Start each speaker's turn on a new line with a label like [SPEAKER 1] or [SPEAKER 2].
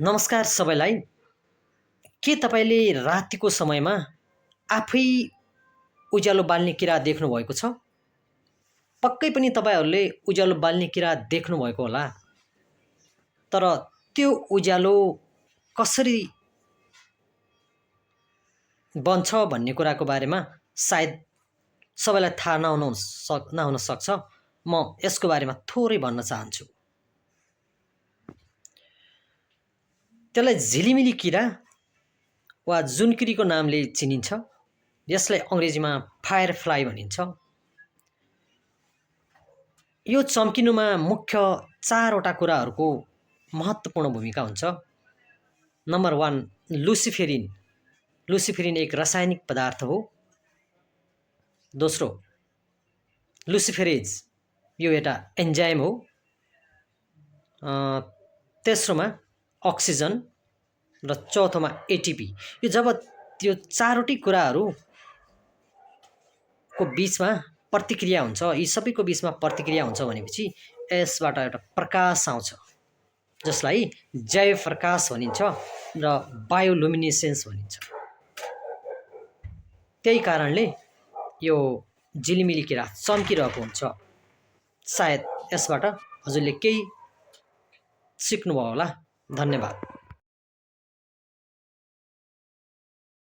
[SPEAKER 1] नमस्कार सबैलाई। के तपाईँले रातिको समयमा आफै उज्यालो बाल्ने किरा देख्नुभएको छ? पक्कै पनि तपाईँहरूले उज्यालो बाल्ने किरा देख्नुभएको होला। तर त्यो उज्यालो कसरी बन्छ भन्ने कुराको बारेमा सायद सबैलाई थाहा नहुन सक्छ। म यसको बारेमा थोरै भन्न चाहन्छु। त्यसलाई झिलिमिली किरा वा जुनकिरीको नामले चिनिन्छ। यसलाई अङ्ग्रेजीमा फायर फ्लाइ भनिन्छ। यो चम्किनुमा मुख्य 4वटा कुराहरूको महत्त्वपूर्ण भूमिका हुन्छ। Number 1, luciferin. लुसिफेरिन एक रासायनिक पदार्थ हो। दोस्रो, लुसिफेरेज, यो एउटा एन्जाइम हो। तेस्रोमा अक्सिजन र चौथोमा एटिपी। यो जब त्यो 4वटै कुराहरूको बिचमा प्रतिक्रिया हुन्छ, यी सबैको बिचमा प्रतिक्रिया हुन्छ भनेपछि यसबाट एउटा प्रकाश आउँछ, जसलाई जैव प्रकाश भनिन्छ र बायोलुमिनेसेन्स भनिन्छ। त्यही कारणले यो झिलिमिली किरा चम्किरहेको हुन्छ। सायद यसबाट हजुरले केही सिक्नुभयो होला। धन्यवाद।